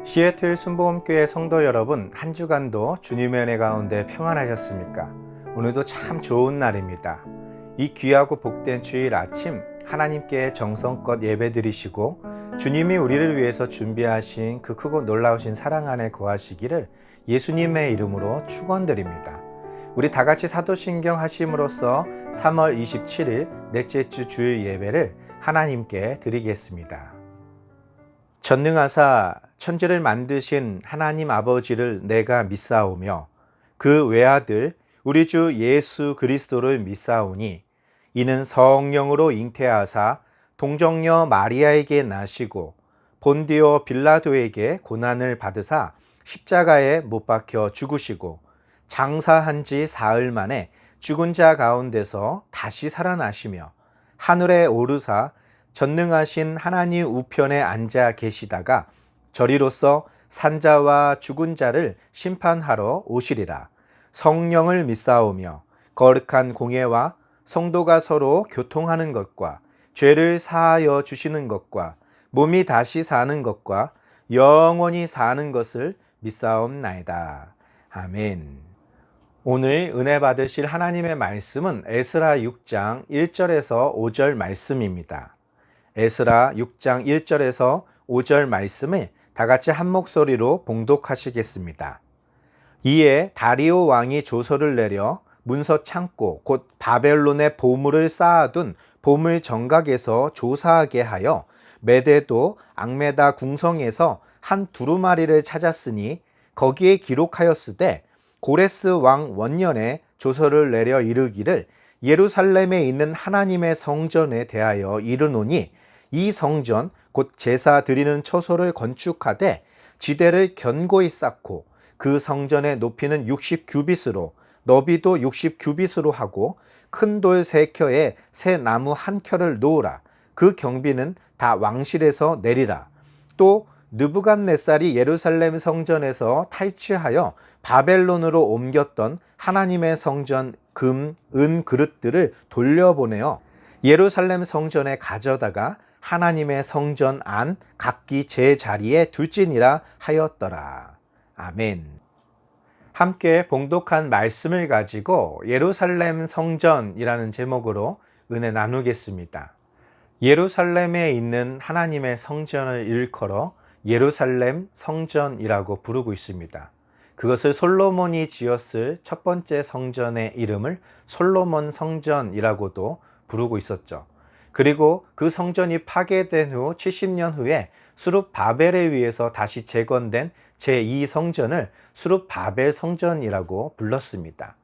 시애틀 순복음교회 성도 여러분, 한 주간도 주님의 은혜 가운데 평안하셨습니까? 오늘도 참 좋은 날입니다. 이 귀하고 복된 주일 아침 하나님께 정성껏 예배드리시고 주님이 우리를 위해서 준비하신 그 크고 놀라우신 사랑 안에 거하시기를 예수님의 이름으로 축원드립니다. 우리 다 같이 사도신경 하심으로써 3월 27일 넷째 주 주일 예배를 하나님께 드리겠습니다. 전능하사 천지를 만드신 하나님 아버지를 내가 믿사오며 그 외아들 우리 주 예수 그리스도를 믿사오니 이는 성령으로 잉태하사 동정녀 마리아에게 나시고 본디오 빌라도에게 고난을 받으사 십자가에 못 박혀 죽으시고 장사한 지 사흘 만에 죽은 자 가운데서 다시 살아나시며 하늘에 오르사 전능하신 하나님 우편에 앉아 계시다가 저리로서 산자와 죽은 자를 심판하러 오시리라. 성령을 믿사오며 거룩한 공예와 성도가 서로 교통하는 것과 죄를 사하여 주시는 것과 몸이 다시 사는 것과 영원히 사는 것을 믿사옵나이다. 아멘. 오늘 은혜 받으실 하나님의 말씀은 에스라 6장 1절에서 5절 말씀입니다. 에스라 6장 1절에서 5절 말씀을 다 같이 한 목소리로 봉독하시겠습니다. 이에 다리오 왕이 조서를 내려 문서 창고 곧 바벨론의 보물을 쌓아둔 보물 정각에서 조사하게 하여 메데도 앙메다 궁성에서 한 두루마리를 찾았으니 거기에 기록하였으되 고레스 왕 원년에 조서를 내려 이르기를 예루살렘에 있는 하나님의 성전에 대하여 이르노니 이 성전 곧 제사 드리는 처소를 건축하되 지대를 견고히 쌓고 그 성전의 높이는 60규빗으로 너비도 60규빗으로 하고 큰 돌 3켜에 새 나무 1켜를 놓으라. 그 경비는 다 왕실에서 내리라. 또 느부갓네살이 예루살렘 성전에서 탈취하여 바벨론으로 옮겼던 하나님의 성전 금, 은 그릇들을 돌려보내어 예루살렘 성전에 가져다가 하나님의 성전 안 각기 제 자리에 둘지니라 하였더라. 아멘. 함께 봉독한 말씀을 가지고 예루살렘 성전이라는 제목으로 은혜 나누겠습니다. 예루살렘에 있는 하나님의 성전을 일컬어 예루살렘 성전이라고 부르고 있습니다. 그것을 솔로몬이 지었을 첫 번째 성전의 이름을 솔로몬 성전이라고도 부르고 있었죠. 그리고 그 성전이 파괴된 후 70년 후에 수룹바벨에 의해서 다시 재건된 제2성전을 수룹바벨 성전이라고 불렀습니다.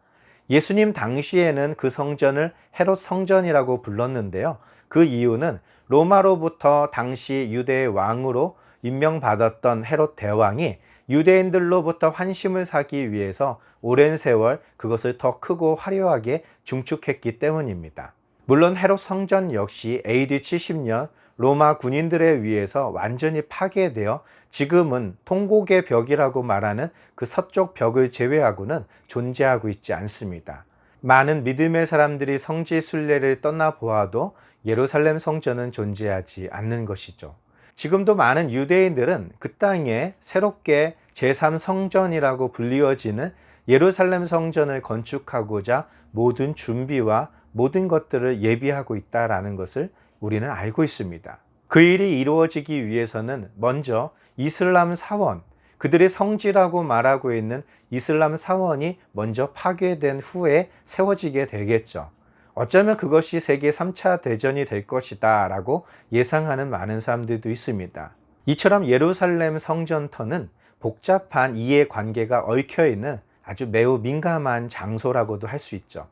예수님 당시에는 그 성전을 헤롯 성전이라고 불렀는데요. 그 이유는 로마로부터 당시 유대의 왕으로 임명받았던 헤롯 대왕이 유대인들로부터 환심을 사기 위해서 오랜 세월 그것을 더 크고 화려하게 중축했기 때문입니다. 물론 헤롯 성전 역시 AD 70년 로마 군인들에 의해서 완전히 파괴되어 지금은 통곡의 벽이라고 말하는 그 서쪽 벽을 제외하고는 존재하고 있지 않습니다. 많은 믿음의 사람들이 성지 순례를 떠나보아도 예루살렘 성전은 존재하지 않는 것이죠. 지금도 많은 유대인들은 그 땅에 새롭게 제3성전이라고 불리워지는 예루살렘 성전을 건축하고자 모든 준비와 모든 것들을 예비하고 있다는 것을 우리는 알고 있습니다. 그 일이 이루어지기 위해서는 먼저 이슬람 사원, 그들의 성지라고 말하고 있는 이슬람 사원이 먼저 파괴된 후에 세워지게 되겠죠. 어쩌면 그것이 세계 3차 대전이 될 것이다 라고 예상하는 많은 사람들도 있습니다. 이처럼 예루살렘 성전터는 복잡한 이해관계가 얽혀있는 아주 매우 민감한 장소라고도 할 수 있죠.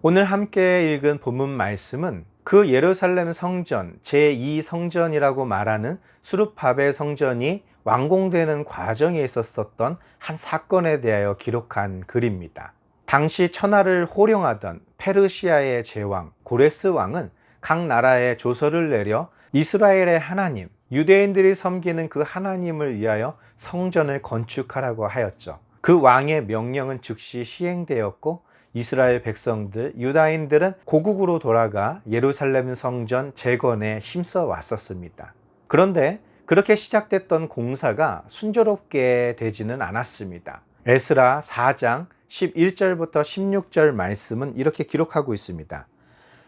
오늘 함께 읽은 본문 말씀은 그 예루살렘 성전 제2성전이라고 말하는 수룹바벨 성전이 완공되는 과정에 있었던 한 사건에 대하여 기록한 글입니다. 당시 천하를 호령하던 페르시아의 제왕 고레스 왕은 각 나라에 조서를 내려 이스라엘의 하나님, 유대인들이 섬기는 그 하나님을 위하여 성전을 건축하라고 하였죠. 그 왕의 명령은 즉시 시행되었고 이스라엘 백성들, 유다인들은 고국으로 돌아가 예루살렘 성전 재건에 힘써 왔었습니다. 그런데 그렇게 시작됐던 공사가 순조롭게 되지는 않았습니다. 에스라 4장 11절부터 16절 말씀은 이렇게 기록하고 있습니다.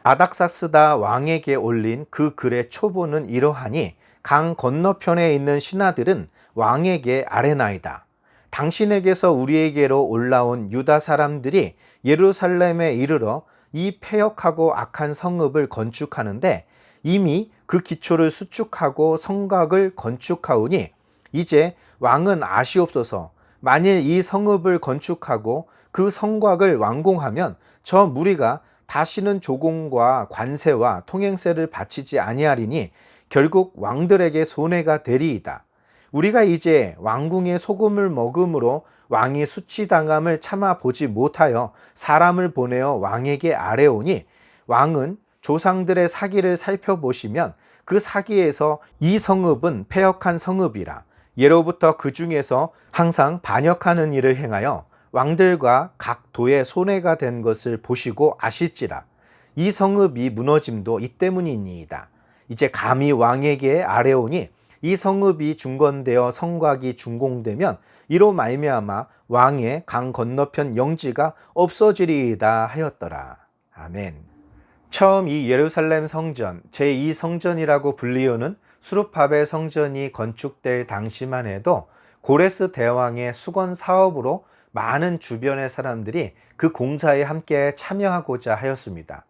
아닥사스다 왕에게 올린 그 글의 초보는 이러하니 강 건너편에 있는 신하들은 왕에게 아뢰나이다. 당신에게서 우리에게로 올라온 유다 사람들이 예루살렘에 이르러 이 패역하고 악한 성읍을 건축하는데 이미 그 기초를 수축하고 성곽을 건축하오니 이제 왕은 아시옵소서. 만일 이 성읍을 건축하고 그 성곽을 완공하면 저 무리가 다시는 조공과 관세와 통행세를 바치지 아니하리니 결국 왕들에게 손해가 되리이다. 우리가 이제 왕궁의 소금을 먹음으로 왕이 수치당함을 참아 보지 못하여 사람을 보내어 왕에게 아뢰오니 왕은 조상들의 사기를 살펴보시면 그 사기에서 이 성읍은 패역한 성읍이라. 예로부터 그 중에서 항상 반역하는 일을 행하여 왕들과 각 도에 손해가 된 것을 보시고 아실지라. 이 성읍이 무너짐도 이 때문이니이다. 이제 감히 왕에게 아뢰오니 이 성읍이 중건되어 성곽이 준공되면 이로 말미암아 왕의 강 건너편 영지가 없어지리이다 하였더라. 아멘. 처음 이 예루살렘 성전, 제2성전이라고 불리우는 수룹바벨 성전이 건축될 당시만 해도 고레스 대왕의 수건 사업으로 많은 주변의 사람들이 그 공사에 함께 참여하고자 하였습니다.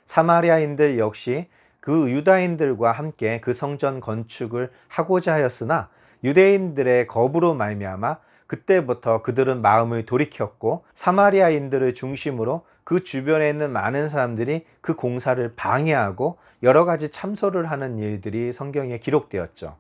사마리아인들 역시 그 유다인들과 함께 그 성전 건축을 하고자 하였으나 유대인들의 거부로 말미암아 그때부터 그들은 마음을 돌이켰고 사마리아인들을 중심으로 그 주변에 있는 많은 사람들이 그 공사를 방해하고 여러 가지 참소를 하는 일들이 성경에 기록되었죠.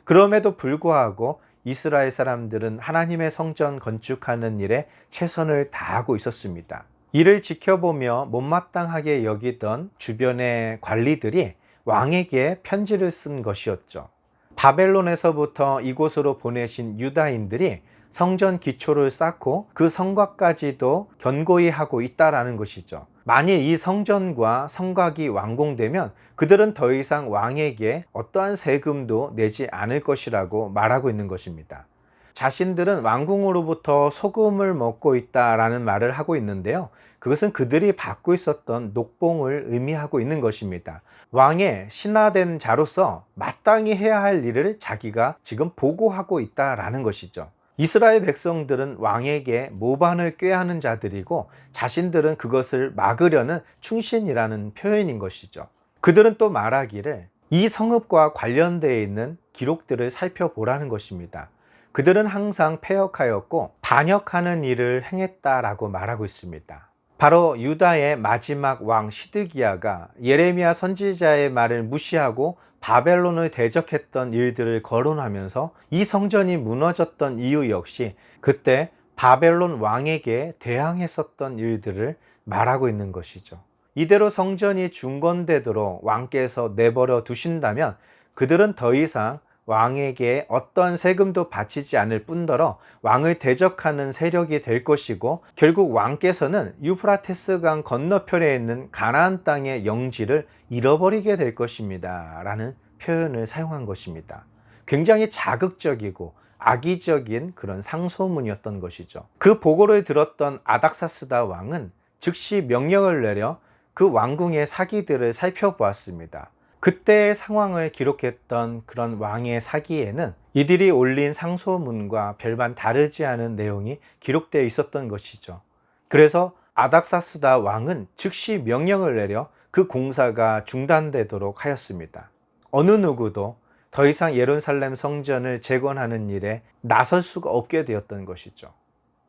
그럼에도 불구하고 이스라엘 사람들은 하나님의 성전 건축하는 일에 최선을 다하고 있었습니다. 이를 지켜보며 못마땅하게 여기던 주변의 관리들이 왕에게 편지를 쓴 것이었죠. 바벨론에서부터 이곳으로 보내신 유다인들이 성전 기초를 쌓고 그 성곽까지도 견고히 하고 있다라는 것이죠. 만일 이 성전과 성곽이 완공되면 그들은 더 이상 왕에게 어떠한 세금도 내지 않을 것이라고 말하고 있는 것입니다. 자신들은 왕궁으로부터 소금을 먹고 있다라는 말을 하고 있는데요. 그것은 그들이 받고 있었던 녹봉을 의미하고 있는 것입니다. 왕의 신하된 자로서 마땅히 해야 할 일을 자기가 지금 보고하고 있다라는 것이죠. 이스라엘 백성들은 왕에게 모반을 꾀하는 자들이고 자신들은 그것을 막으려는 충신이라는 표현인 것이죠. 그들은 또 말하기를 이 성읍과 관련되어 있는 기록들을 살펴보라는 것입니다. 그들은 항상 패역하였고 반역하는 일을 행했다라고 말하고 있습니다. 바로 유다의 마지막 왕 시드기야가 예레미야 선지자의 말을 무시하고 바벨론을 대적했던 일들을 거론하면서 이 성전이 무너졌던 이유 역시 그때 바벨론 왕에게 대항했었던 일들을 말하고 있는 것이죠. 이대로 성전이 중건되도록 왕께서 내버려 두신다면 그들은 더 이상 왕에게 어떤 세금도 바치지 않을 뿐더러 왕을 대적하는 세력이 될 것이고 결국 왕께서는 유프라테스강 건너편에 있는 가나안 땅의 영지를 잃어버리게 될 것입니다 라는 표현을 사용한 것입니다. 굉장히 자극적이고 악의적인 그런 상소문이었던 것이죠. 그 보고를 들었던 아닥사스다 왕은 즉시 명령을 내려 그 왕궁의 사기들을 살펴보았습니다. 그때의 상황을 기록했던 그런 왕의 사기에는 이들이 올린 상소문과 별반 다르지 않은 내용이 기록되어 있었던 것이죠. 그래서 아닥사스다 왕은 즉시 명령을 내려 그 공사가 중단되도록 하였습니다. 어느 누구도 더 이상 예루살렘 성전을 재건하는 일에 나설 수가 없게 되었던 것이죠.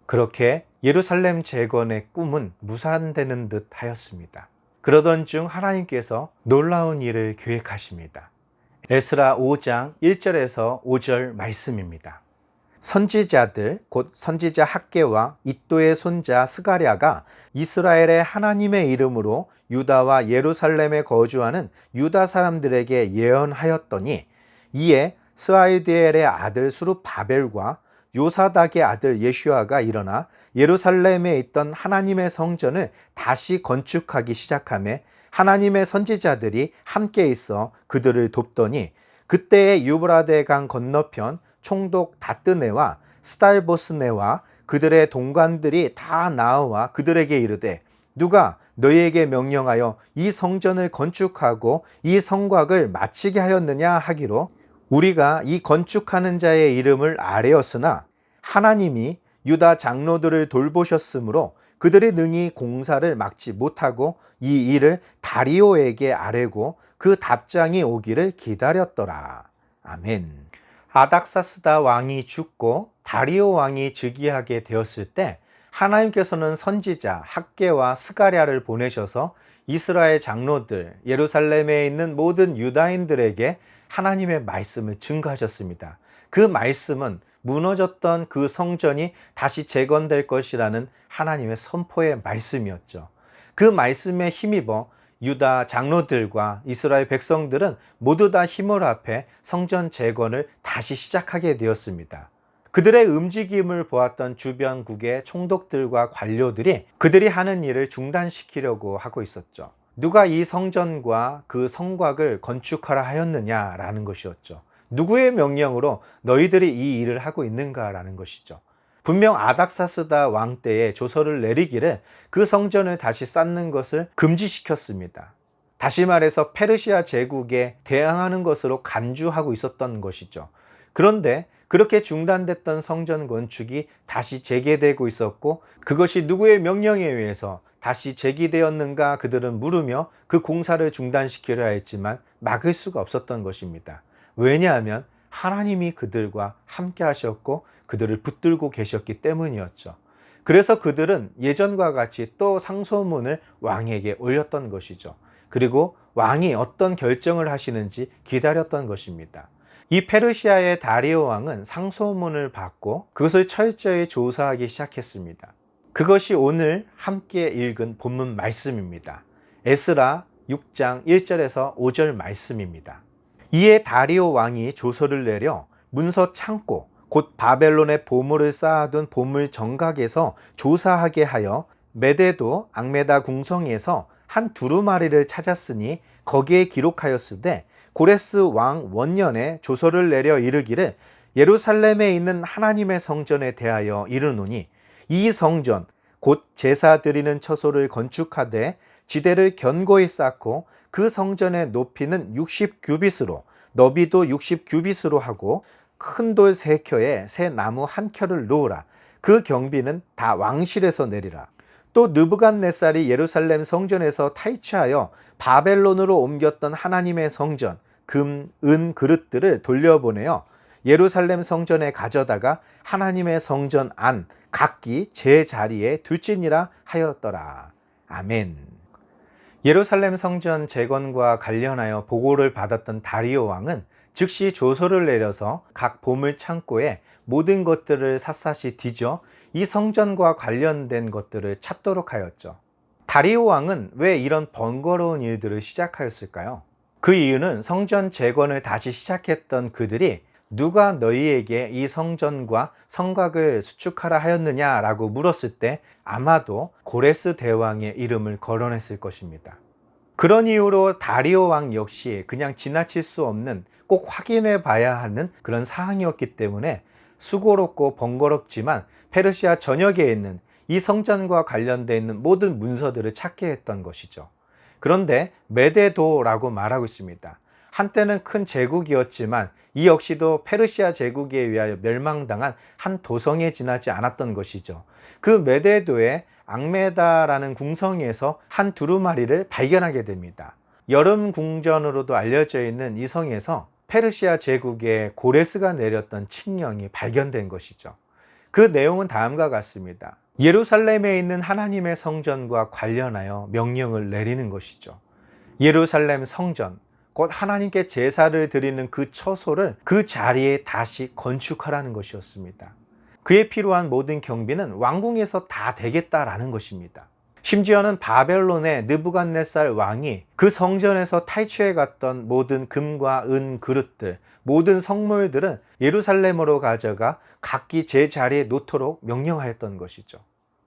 그렇게 예루살렘 재건의 꿈은 무산되는 듯 하였습니다. 그러던 중 하나님께서 놀라운 일을 계획하십니다. 에스라 5장 1절에서 5절 말씀입니다. 선지자들 곧 선지자 학개와 이도의 손자 스가랴가 이스라엘의 하나님의 이름으로 유다와 예루살렘에 거주하는 유다 사람들에게 예언하였더니 이에 스와이드엘의 아들 수룹바벨과 요사닥의 아들 예슈아가 일어나 예루살렘에 있던 하나님의 성전을 다시 건축하기 시작하며 하나님의 선지자들이 함께 있어 그들을 돕더니 그때의 유브라데 강 건너편 총독 다뜨네와 스달보스네와 그들의 동관들이 다 나와 그들에게 이르되 누가 너희에게 명령하여 이 성전을 건축하고 이 성곽을 마치게 하였느냐 하기로 우리가 이 건축하는 자의 이름을 아뢰었으나 하나님이 유다 장로들을 돌보셨으므로 그들이 능히 공사를 막지 못하고 이 일을 다리오에게 아뢰고 그 답장이 오기를 기다렸더라. 아멘. 아닥사스다 왕이 죽고 다리오 왕이 즉위하게 되었을 때 하나님께서는 선지자 학개와 스가랴를 보내셔서 이스라엘 장로들, 예루살렘에 있는 모든 유다인들에게 하나님의 말씀을 증거하셨습니다. 그 말씀은 무너졌던 그 성전이 다시 재건될 것이라는 하나님의 선포의 말씀이었죠. 그 말씀에 힘입어 유다 장로들과 이스라엘 백성들은 모두 다 힘을 합해 성전 재건을 다시 시작하게 되었습니다. 그들의 움직임을 보았던 주변국의 총독들과 관료들이 그들이 하는 일을 중단시키려고 하고 있었죠. 누가 이 성전과 그 성곽을 건축하라 하였느냐라는 것이었죠. 누구의 명령으로 너희들이 이 일을 하고 있는가라는 것이죠. 분명 아닥사스다 왕 때에 조서를 내리기를 그 성전을 다시 쌓는 것을 금지시켰습니다. 다시 말해서 페르시아 제국에 대항하는 것으로 간주하고 있었던 것이죠. 그런데 그렇게 중단됐던 성전 건축이 다시 재개되고 있었고 그것이 누구의 명령에 의해서 다시 재개되었는가 그들은 물으며 그 공사를 중단시키려 했지만 막을 수가 없었던 것입니다. 왜냐하면 하나님이 그들과 함께 하셨고 그들을 붙들고 계셨기 때문이었죠. 그래서 그들은 예전과 같이 또 상소문을 왕에게 올렸던 것이죠. 그리고 왕이 어떤 결정을 하시는지 기다렸던 것입니다. 이 페르시아의 다리오 왕은 상소문을 받고 그것을 철저히 조사하기 시작했습니다. 그것이 오늘 함께 읽은 본문 말씀입니다. 에스라 6장 1절에서 5절 말씀입니다. 이에 다리오 왕이 조서를 내려 문서 창고 곧 바벨론의 보물을 쌓아둔 보물 정각에서 조사하게 하여 메데도 앙메다 궁성에서 한 두루마리를 찾았으니 거기에 기록하였으되 고레스 왕 원년에 조서를 내려 이르기를 예루살렘에 있는 하나님의 성전에 대하여 이르노니 이 성전 곧 제사 드리는 처소를 건축하되 지대를 견고히 쌓고 그 성전의 높이는 60규빗으로 너비도 60규빗으로 하고 큰 돌 3켜에 새 나무 1켜를 놓으라. 그 경비는 다 왕실에서 내리라. 또 느부갓네살이 예루살렘 성전에서 탈취하여 바벨론으로 옮겼던 하나님의 성전 금, 은 그릇들을 돌려보내어 예루살렘 성전에 가져다가 하나님의 성전 안 각기 제 자리에 둘지니라 하였더라. 아멘. 예루살렘 성전 재건과 관련하여 보고를 받았던 다리오 왕은 즉시 조서를 내려서 각 보물 창고에 모든 것들을 샅샅이 뒤져 이 성전과 관련된 것들을 찾도록 하였죠. 다리오 왕은 왜 이런 번거로운 일들을 시작하였을까요? 그 이유는 성전 재건을 다시 시작했던 그들이 누가 너희에게 이 성전과 성곽을 수축하라 하였느냐라고 물었을 때 아마도 고레스 대왕의 이름을 거론했을 것입니다. 그런 이유로 다리오 왕 역시 그냥 지나칠 수 없는 꼭 확인해 봐야 하는 그런 사항이었기 때문에 수고롭고 번거롭지만 페르시아 전역에 있는 이 성전과 관련되어 있는 모든 문서들을 찾게 했던 것이죠. 그런데 메데도라고 말하고 있습니다. 한때는 큰 제국이었지만 이 역시도 페르시아 제국에 의하여 멸망당한 한 도성에 지나지 않았던 것이죠. 그 메데도의 앙메다라는 궁성에서 한 두루마리를 발견하게 됩니다. 여름 궁전으로도 알려져 있는 이 성에서 페르시아 제국의 고레스가 내렸던 칙령이 발견된 것이죠. 그 내용은 다음과 같습니다. 예루살렘에 있는 하나님의 성전과 관련하여 명령을 내리는 것이죠. 예루살렘 성전, 곧 하나님께 제사를 드리는 그 처소를 그 자리에 다시 건축하라는 것이었습니다. 그에 필요한 모든 경비는 왕궁에서 다 되겠다라는 것입니다. 심지어는 바벨론의 느부갓네살 왕이 그 성전에서 탈취해 갔던 모든 금과 은 그릇들, 모든 성물들은 예루살렘으로 가져가 각기 제 자리에 놓도록 명령하였던 것이죠.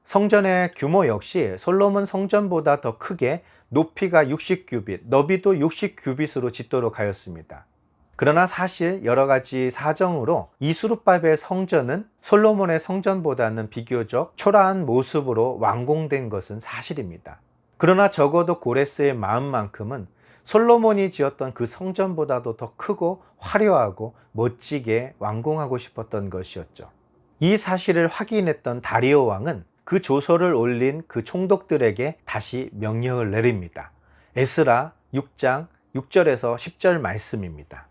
성전의 규모 역시 솔로몬 성전보다 더 크게 높이가 60규빗, 너비도 60규빗으로 짓도록 하였습니다. 그러나 사실 여러 가지 사정으로 이수르바벨 성전은 솔로몬의 성전보다는 비교적 초라한 모습으로 완공된 것은 사실입니다. 그러나 적어도 고레스의 마음만큼은 솔로몬이 지었던 그 성전보다도 더 크고 화려하고 멋지게 완공하고 싶었던 것이었죠. 이 사실을 확인했던 다리오 왕은 그 조서를 올린 그 총독들에게 다시 명령을 내립니다. 에스라 6장 6절에서 10절 말씀입니다.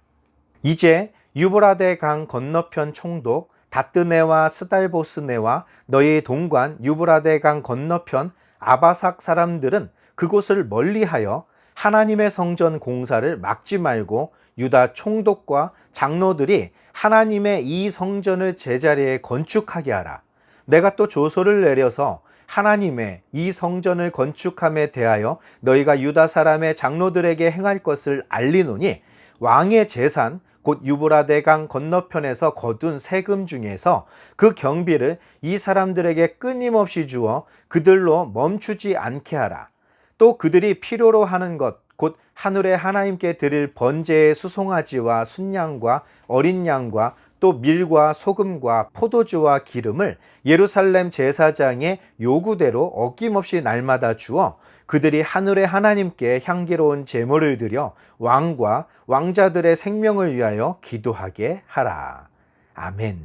이제 유브라데 강 건너편 총독 다뜨네와 스달보스네와 너희 동관 유브라데 강 건너편 아바삭 사람들은 그곳을 멀리하여 하나님의 성전 공사를 막지 말고 유다 총독과 장로들이 하나님의 이 성전을 제자리에 건축하게 하라. 내가 또 조서를 내려서 하나님의 이 성전을 건축함에 대하여 너희가 유다 사람의 장로들에게 행할 것을 알리노니 왕의 재산 곧 유브라데 강 건너편에서 거둔 세금 중에서 그 경비를 이 사람들에게 끊임없이 주어 그들로 멈추지 않게 하라. 또 그들이 필요로 하는 것 곧 하늘의 하나님께 드릴 번제의 수송아지와 순양과 어린 양과 또 밀과 소금과 포도주와 기름을 예루살렘 제사장의 요구대로 어김없이 날마다 주어 그들이 하늘의 하나님께 향기로운 제물을 드려 왕과 왕자들의 생명을 위하여 기도하게 하라. 아멘.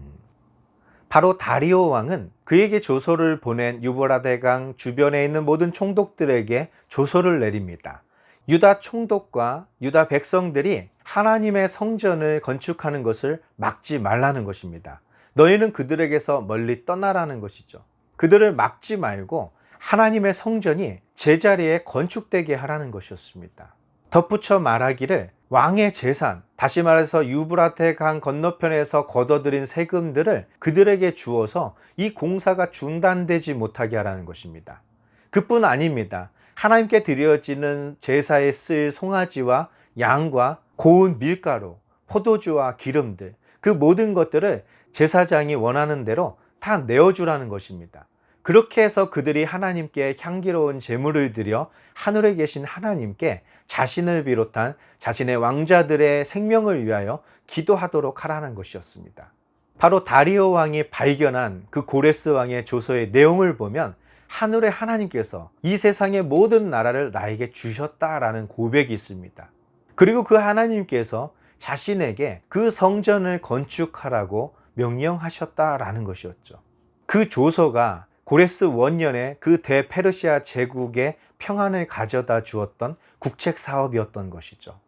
바로 다리오 왕은 그에게 조서를 보낸 유브라데 강 주변에 있는 모든 총독들에게 조서를 내립니다. 유다 총독과 유다 백성들이 하나님의 성전을 건축하는 것을 막지 말라는 것입니다. 너희는 그들에게서 멀리 떠나라는 것이죠. 그들을 막지 말고 하나님의 성전이 제자리에 건축되게 하라는 것이었습니다. 덧붙여 말하기를 왕의 재산, 다시 말해서 유브라테 강 건너편에서 걷어들인 세금들을 그들에게 주어서 이 공사가 중단되지 못하게 하라는 것입니다. 그뿐 아닙니다. 하나님께 드려지는 제사에 쓸 송아지와 양과 고운 밀가루, 포도주와 기름들, 그 모든 것들을 제사장이 원하는 대로 다 내어주라는 것입니다. 그렇게 해서 그들이 하나님께 향기로운 제물을 드려 하늘에 계신 하나님께 자신을 비롯한 자신의 왕자들의 생명을 위하여 기도하도록 하라는 것이었습니다. 바로 다리오 왕이 발견한 그 고레스 왕의 조서의 내용을 보면 하늘의 하나님께서 이 세상의 모든 나라를 나에게 주셨다라는 고백이 있습니다. 그리고 그 하나님께서 자신에게 그 성전을 건축하라고 명령하셨다라는 것이었죠. 그 조서가 고레스 원년에 그 대페르시아 제국의 평안을 가져다 주었던 국책 사업이었던 것이죠.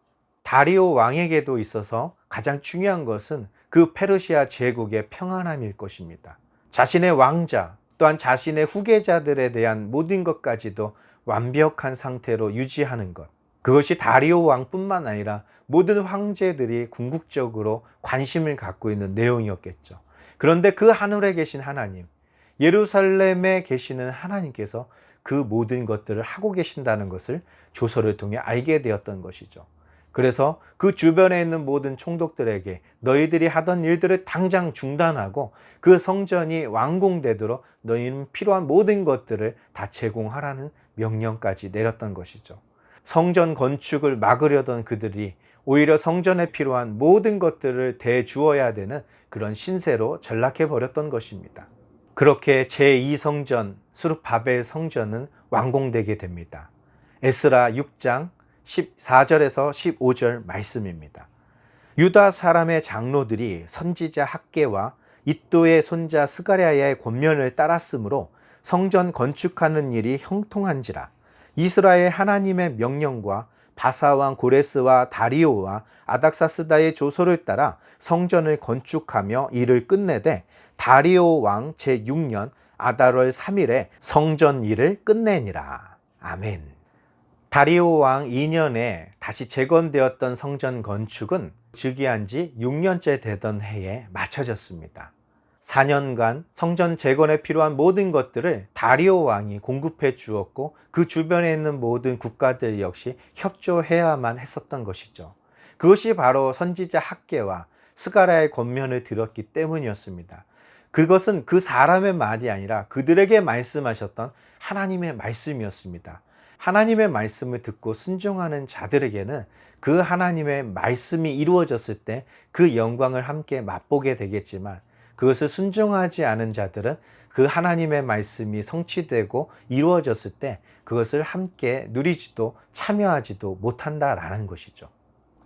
다리오 왕에게도 있어서 가장 중요한 것은 그 페르시아 제국의 평안함일 것입니다. 자신의 왕자 또한 자신의 후계자들에 대한 모든 것까지도 완벽한 상태로 유지하는 것, 그것이 다리오 왕뿐만 아니라 모든 황제들이 궁극적으로 관심을 갖고 있는 내용이었겠죠. 그런데 그 하늘에 계신 하나님, 예루살렘에 계시는 하나님께서 그 모든 것들을 하고 계신다는 것을 조서를 통해 알게 되었던 것이죠. 그래서 그 주변에 있는 모든 총독들에게 너희들이 하던 일들을 당장 중단하고 그 성전이 완공되도록 너희는 필요한 모든 것들을 다 제공하라는 명령까지 내렸던 것이죠. 성전 건축을 막으려던 그들이 오히려 성전에 필요한 모든 것들을 대주어야 되는 그런 신세로 전락해 버렸던 것입니다. 그렇게 제2성전 수르바벨 성전은 완공되게 됩니다. 에스라 6장 14절에서 15절 말씀입니다. 유다 사람의 장로들이 선지자 학개와 이도의 손자 스가랴의 권면을 따랐으므로 성전 건축하는 일이 형통한지라. 이스라엘 하나님의 명령과 바사왕 고레스와 다리오와 아닥사스다의 조서를 따라 성전을 건축하며 일을 끝내되 다리오 왕 제6년 아달월 3일에 성전 일을 끝내니라. 아멘. 다리오 왕 2년에 다시 재건되었던 성전 건축은 즉위한 지 6년째 되던 해에 마쳐졌습니다. 4년간 성전 재건에 필요한 모든 것들을 다리오 왕이 공급해 주었고 그 주변에 있는 모든 국가들 역시 협조해야만 했었던 것이죠. 그것이 바로 선지자 학개와 스가랴의 권면을 들었기 때문이었습니다. 그것은 그 사람의 말이 아니라 그들에게 말씀하셨던 하나님의 말씀이었습니다. 하나님의 말씀을 듣고 순종하는 자들에게는 그 하나님의 말씀이 이루어졌을 때 그 영광을 함께 맛보게 되겠지만, 그것을 순종하지 않은 자들은 그 하나님의 말씀이 성취되고 이루어졌을 때 그것을 함께 누리지도 참여하지도 못한다라는 것이죠.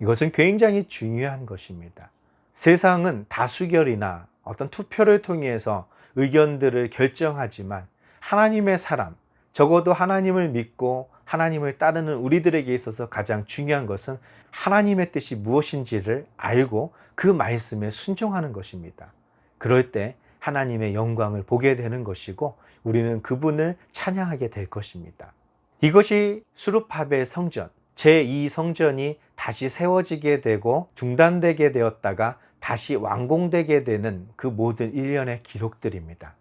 이것은 굉장히 중요한 것입니다. 세상은 다수결이나 어떤 투표를 통해서 의견들을 결정하지만, 하나님의 사람, 적어도 하나님을 믿고 하나님을 따르는 우리들에게 있어서 가장 중요한 것은 하나님의 뜻이 무엇인지를 알고 그 말씀에 순종하는 것입니다. 그럴 때 하나님의 영광을 보게 되는 것이고, 우리는 그분을 찬양하게 될 것입니다. 이것이 수룹바벨 성전, 제2성전이 다시 세워지게 되고 중단되게 되었다가 다시 완공되게 되는 그 모든 일련의 기록들입니다.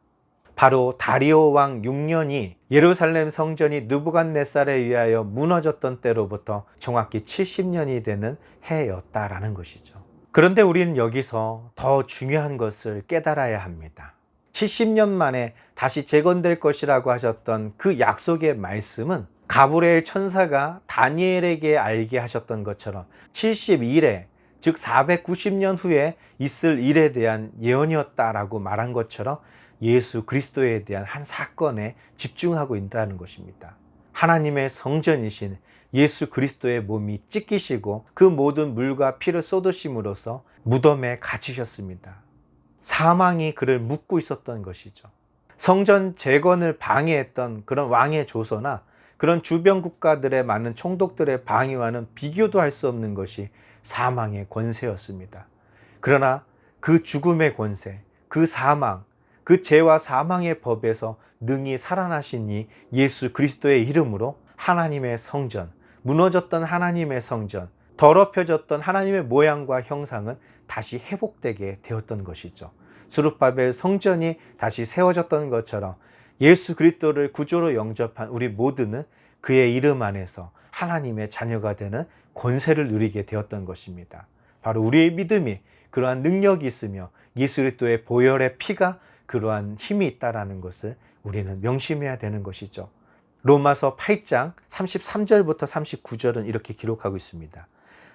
바로 다리오 왕 6년이 예루살렘 성전이 느부갓네살에 의하여 무너졌던 때로부터 정확히 70년이 되는 해였다라는 것이죠. 그런데 우리는 여기서 더 중요한 것을 깨달아야 합니다. 70년 만에 다시 재건될 것이라고 하셨던 그 약속의 말씀은 가브리엘 천사가 다니엘에게 알게 하셨던 것처럼 72일에, 즉 490년 후에 있을 일에 대한 예언이었다라고 말한 것처럼 예수 그리스도에 대한 한 사건에 집중하고 있다는 것입니다. 하나님의 성전이신 예수 그리스도의 몸이 찢기시고 그 모든 물과 피를 쏟으심으로써 무덤에 갇히셨습니다. 사망이 그를 묶고 있었던 것이죠. 성전 재건을 방해했던 그런 왕의 조서나 그런 주변 국가들의 많은 총독들의 방해와는 비교도 할 수 없는 것이 사망의 권세였습니다. 그러나 그 죽음의 권세, 그 사망, 그 죄와 사망의 법에서 능히 살아나신 이 예수 그리스도의 이름으로 하나님의 성전, 무너졌던 하나님의 성전, 더럽혀졌던 하나님의 모양과 형상은 다시 회복되게 되었던 것이죠. 수룹바벨 성전이 다시 세워졌던 것처럼 예수 그리스도를 구조로 영접한 우리 모두는 그의 이름 안에서 하나님의 자녀가 되는 권세를 누리게 되었던 것입니다. 바로 우리의 믿음이 그러한 능력이 있으며 예수 그리스도의 보혈의 피가 그러한 힘이 있다라는 것을 우리는 명심해야 되는 것이죠. 로마서 8장 33절부터 39절은 이렇게 기록하고 있습니다.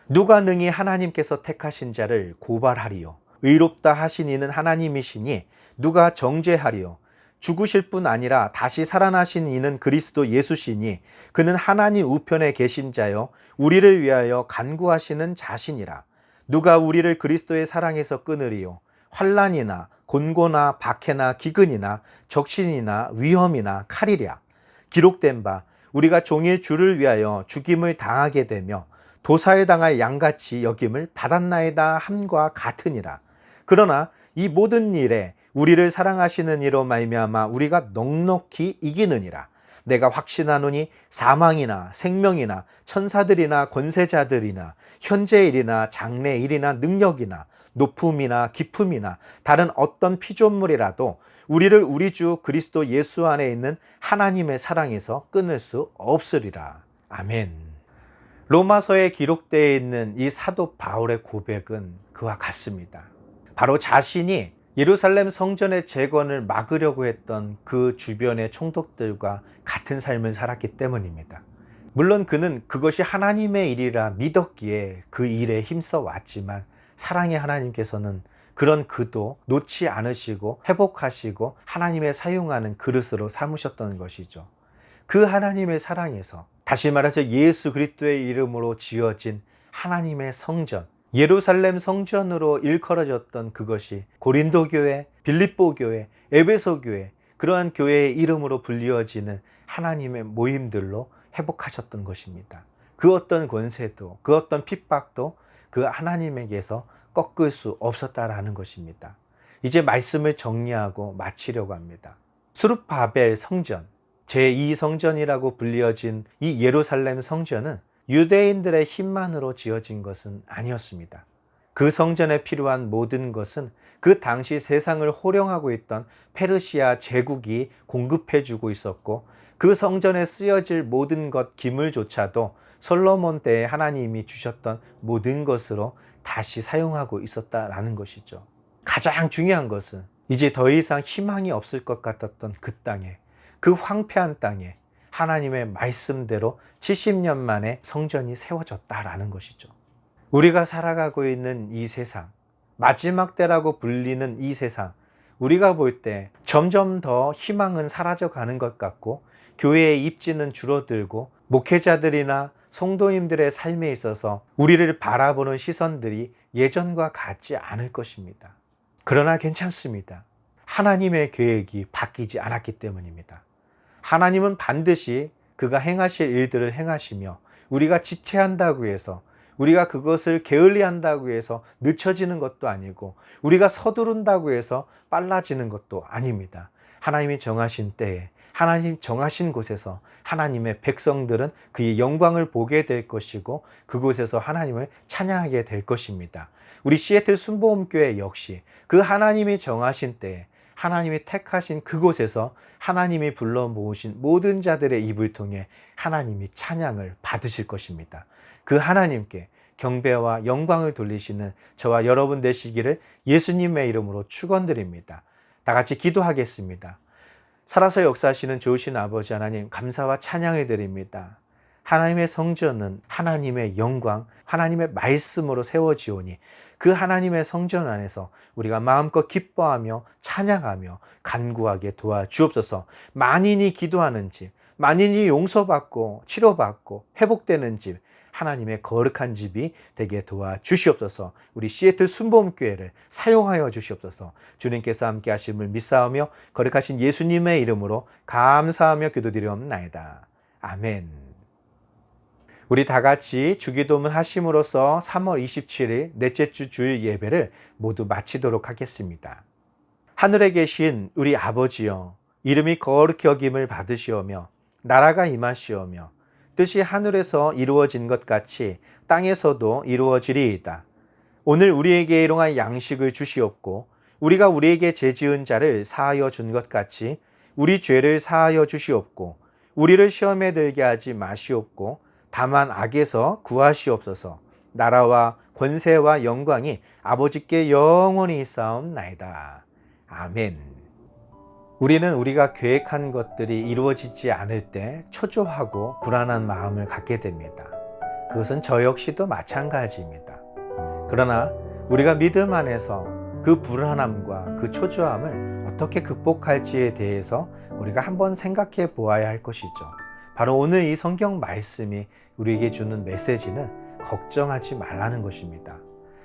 누가 능히 하나님께서 택하신 자를 고발하리요? 의롭다 하신 이는 하나님이시니 누가 정죄하리요? 죽으실 뿐 아니라 다시 살아나신 이는 그리스도 예수시니 그는 하나님 우편에 계신 자요 우리를 위하여 간구하시는 자시니라. 누가 우리를 그리스도의 사랑에서 끊으리요? 환난이나 곤고나 박해나 기근이나 적신이나 위험이나 칼이랴. 기록된 바 우리가 종일 주를 위하여 죽임을 당하게 되며 도사에 당할 양같이 여김을 받았나이다 함과 같으니라. 그러나 이 모든 일에 우리를 사랑하시는 이로 말미암아 우리가 넉넉히 이기느니라. 내가 확신하노니 사망이나 생명이나 천사들이나 권세자들이나 현재일이나 장래일이나 능력이나 높음이나 깊음이나 다른 어떤 피조물이라도 우리를 우리 주 그리스도 예수 안에 있는 하나님의 사랑에서 끊을 수 없으리라. 아멘. 로마서에 기록되어 있는 이 사도 바울의 고백은 그와 같습니다. 바로 자신이 예루살렘 성전의 재건을 막으려고 했던 그 주변의 총독들과 같은 삶을 살았기 때문입니다. 물론 그는 그것이 하나님의 일이라 믿었기에 그 일에 힘써 왔지만, 사랑의 하나님께서는 그런 그도 놓지 않으시고 회복하시고 하나님의 사용하는 그릇으로 삼으셨던 것이죠. 그 하나님의 사랑에서, 다시 말해서 예수 그리스도의 이름으로 지어진 하나님의 성전, 예루살렘 성전으로 일컬어졌던 그것이 고린도 교회, 빌립보 교회, 에베소 교회, 그러한 교회의 이름으로 불리어지는 하나님의 모임들로 회복하셨던 것입니다. 그 어떤 권세도, 그 어떤 핍박도 그 하나님에게서 꺾을 수 없었다라는 것입니다. 이제 말씀을 정리하고 마치려고 합니다. 수룹바벨 성전, 제2성전이라고 불리어진 이 예루살렘 성전은 유대인들의 힘만으로 지어진 것은 아니었습니다. 그 성전에 필요한 모든 것은 그 당시 세상을 호령하고 있던 페르시아 제국이 공급해주고 있었고, 그 성전에 쓰여질 모든 것 기물조차도 솔로몬 때에 하나님이 주셨던 모든 것으로 다시 사용하고 있었다라는 것이죠. 가장 중요한 것은 이제 더 이상 희망이 없을 것 같았던 그 땅에, 그 황폐한 땅에 하나님의 말씀대로 70년 만에 성전이 세워졌다라는 것이죠. 우리가 살아가고 있는 이 세상, 마지막 때라고 불리는 이 세상, 우리가 볼 때 점점 더 희망은 사라져가는 것 같고 교회의 입지는 줄어들고 목회자들이나 성도님들의 삶에 있어서 우리를 바라보는 시선들이 예전과 같지 않을 것입니다. 그러나 괜찮습니다. 하나님의 계획이 바뀌지 않았기 때문입니다. 하나님은 반드시 그가 행하실 일들을 행하시며 우리가 지체한다고 해서 우리가 그것을 게을리한다고 해서 늦춰지는 것도 아니고 우리가 서두른다고 해서 빨라지는 것도 아닙니다. 하나님이 정하신 때에 하나님 정하신 곳에서 하나님의 백성들은 그의 영광을 보게 될 것이고 그곳에서 하나님을 찬양하게 될 것입니다. 우리 시애틀 순복음교회 역시 그 하나님이 정하신 때에 하나님이 택하신 그곳에서 하나님이 불러 모으신 모든 자들의 입을 통해 하나님이 찬양을 받으실 것입니다. 그 하나님께 경배와 영광을 돌리시는 저와 여러분 되시기를 예수님의 이름으로 축원드립니다. 다 같이 기도하겠습니다. 살아서 역사하시는 좋으신 아버지 하나님, 감사와 찬양을 드립니다. 하나님의 성전은 하나님의 영광, 하나님의 말씀으로 세워지오니 그 하나님의 성전 안에서 우리가 마음껏 기뻐하며 찬양하며 간구하게 도와주옵소서. 만인이 기도하는 집, 만인이 용서받고 치료받고 회복되는 집, 하나님의 거룩한 집이 되게 도와주시옵소서. 우리 시애틀 순복음교회를 사용하여 주시옵소서. 주님께서 함께 하심을 믿사오며 거룩하신 예수님의 이름으로 감사하며 기도드리옵나이다. 아멘. 우리 다 같이 주기도문 하심으로써 3월 27일 넷째 주 주일 예배를 모두 마치도록 하겠습니다. 하늘에 계신 우리 아버지여, 이름이 거룩히 여김을 받으시오며 나라가 임하시오며 뜻이 하늘에서 이루어진 것 같이 땅에서도 이루어지리이다. 오늘 우리에게 일용할 양식을 주시옵고 우리가 우리에게 죄지은 자를 사하여 준 것 같이 우리 죄를 사하여 주시옵고 우리를 시험에 들게 하지 마시옵고 다만 악에서 구하시옵소서. 나라와 권세와 영광이 아버지께 영원히 있사옵나이다. 아멘. 우리는 우리가 계획한 것들이 이루어지지 않을 때 초조하고 불안한 마음을 갖게 됩니다. 그것은 저 역시도 마찬가지입니다. 그러나 우리가 믿음 안에서 그 불안함과 그 초조함을 어떻게 극복할지에 대해서 우리가 한번 생각해 보아야 할 것이죠. 바로 오늘 이 성경 말씀이 우리에게 주는 메시지는 걱정하지 말라는 것입니다.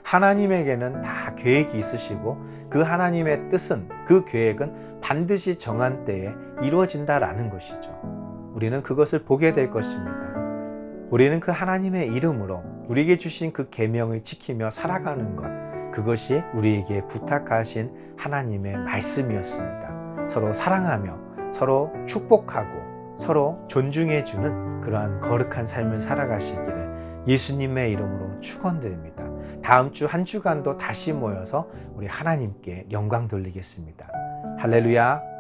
하나님에게는 다 계획이 있으시고 그 하나님의 뜻은, 그 계획은 반드시 정한 때에 이루어진다라는 것이죠. 우리는 그것을 보게 될 것입니다. 우리는 그 하나님의 이름으로 우리에게 주신 그 계명을 지키며 살아가는 것, 그것이 우리에게 부탁하신 하나님의 말씀이었습니다. 서로 사랑하며 서로 축복하고 서로 존중해주는 그러한 거룩한 삶을 살아가시기를 예수님의 이름으로 축원드립니다. 다음 주 한 주간도 다시 모여서 우리 하나님께 영광 돌리겠습니다. 할렐루야.